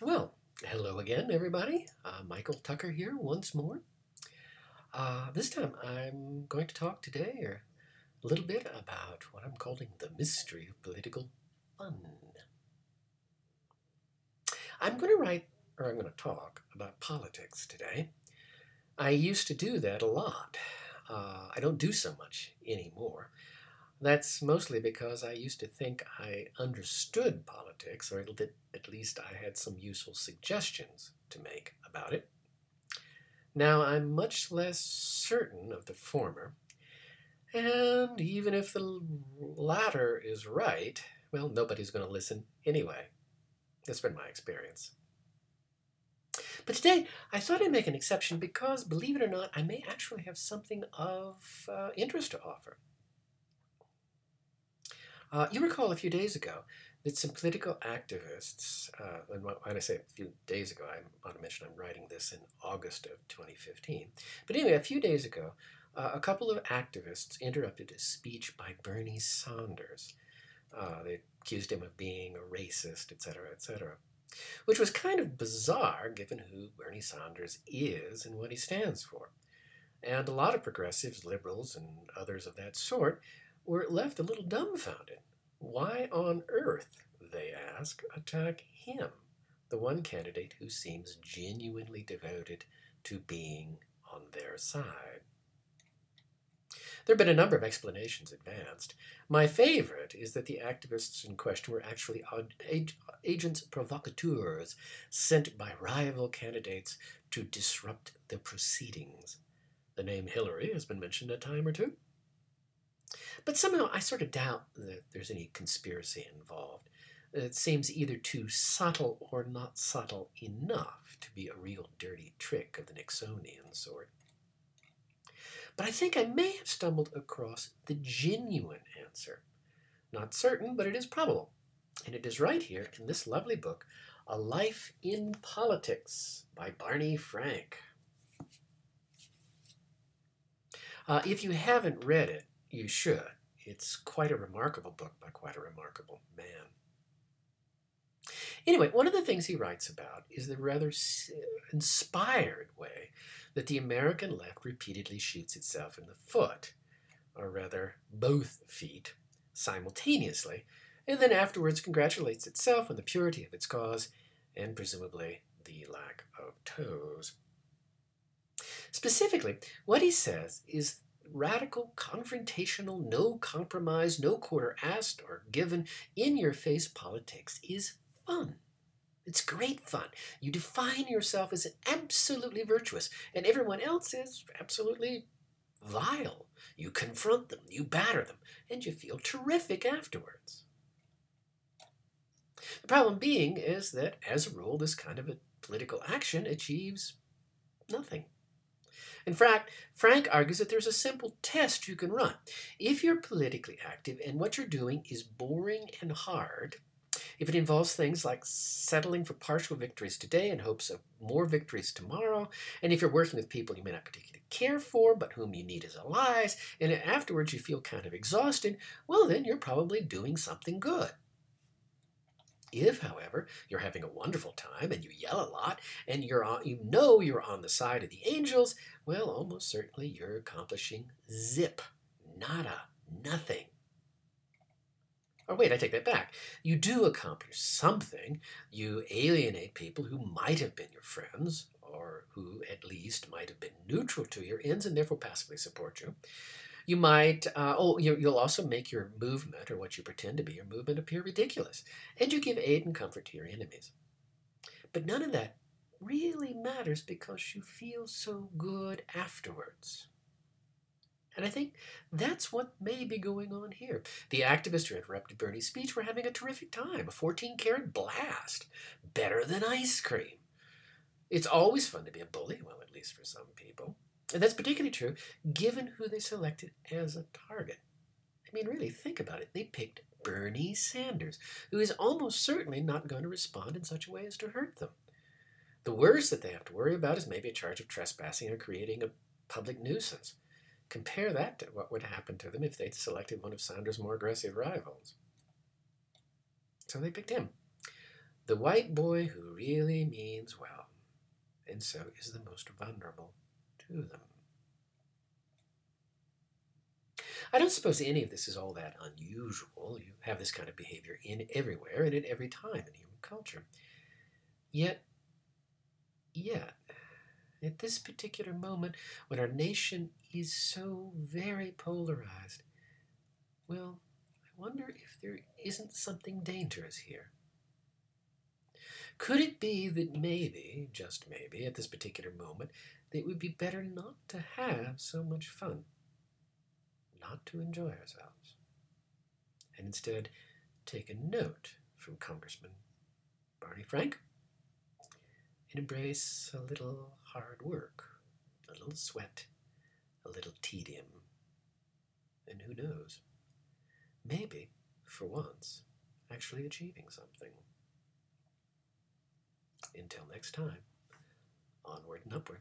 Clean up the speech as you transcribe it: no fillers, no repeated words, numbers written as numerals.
Well, hello again, everybody. Michael Tucker here once more. This time I'm going to talk today a little bit about what I'm calling the mystery of political fun. I'm going to I'm going to talk about politics today. I used to do that a lot. I don't do so much anymore. That's mostly because I used to think I understood politics, or at least I had some useful suggestions to make about it. Now I'm much less certain of the former, and even if the latter is right, well, nobody's going to listen anyway. That's been my experience. But today, I thought I'd make an exception because, believe it or not, I may actually have something of interest to offer. You recall a few days ago that some political activists, and when I say a few days ago, I want to mention I'm writing this in August of 2015. But anyway, a few days ago, a couple of activists interrupted a speech by Bernie Sanders. They accused him of being a racist, etc., which was kind of bizarre given who Bernie Sanders is and what he stands for. And a lot of progressives, liberals, and others of that sort were left a little dumbfounded. Why on earth, they ask, attack him, the one candidate who seems genuinely devoted to being on their side? There have been a number of explanations advanced. My favorite is that the activists in question were actually agents provocateurs sent by rival candidates to disrupt the proceedings. The name Hillary has been mentioned a time or two. But somehow I sort of doubt that there's any conspiracy involved. It seems either too subtle or not subtle enough to be a real dirty trick of the Nixonian sort. But I think I may have stumbled across the genuine answer. Not certain, but it is probable. And it is right here in this lovely book, A Life in Politics by Barney Frank. If you haven't read it, you should. It's quite a remarkable book by quite a remarkable man. Anyway, one of the things he writes about is the rather inspired way that the American left repeatedly shoots itself in the foot, or rather both feet, simultaneously, and then afterwards congratulates itself on the purity of its cause and presumably the lack of toes. Specifically, what he says is radical, confrontational, no compromise, no quarter asked or given, in-your-face politics is fun. It's great fun. You define yourself as absolutely virtuous, and everyone else is absolutely vile. You confront them, you batter them, and you feel terrific afterwards. The problem being is that, as a rule, this kind of a political action achieves nothing. In fact, Frank argues that there's a simple test you can run. If you're politically active and what you're doing is boring and hard, if it involves things like settling for partial victories today in hopes of more victories tomorrow, and if you're working with people you may not particularly care for but whom you need as allies, and afterwards you feel kind of exhausted, well then you're probably doing something good. If, however, you're having a wonderful time and you yell a lot and you're on the side of the angels, well, almost certainly you're accomplishing zip, nada, nothing. Or wait, I take that back. You do accomplish something. You alienate people who might have been your friends, or who at least might have been neutral to your ends and therefore passively support you. You might, you'll also make your movement, or what you pretend to be your movement, appear ridiculous. And you give aid and comfort to your enemies. But none of that really matters because you feel so good afterwards. And I think that's what may be going on here. The activists who interrupted Bernie's speech were having a terrific time, a 14-karat blast. Better than ice cream. It's always fun to be a bully, well, at least for some people. And that's particularly true given who they selected as a target. I mean, really, think about it. They picked Bernie Sanders, who is almost certainly not going to respond in such a way as to hurt them. The worst that they have to worry about is maybe a charge of trespassing or creating a public nuisance. Compare that to what would happen to them if they'd selected one of Sanders' more aggressive rivals. So they picked him. the white boy who really means well, and so is the most vulnerable to them. I don't suppose any of this is all that unusual. You have this kind of behavior in everywhere and at every time in human culture. Yet, at this particular moment, when our nation is so very polarized, well, I wonder if there isn't something dangerous here. Could it be that maybe, just maybe, at this particular moment, that it would be better not to have so much fun, not to enjoy ourselves, and instead take a note from Congressman Barney Frank and embrace a little hard work, a little sweat, a little tedium, and who knows, maybe, for once, actually achieving something. Until next time, onward and upward.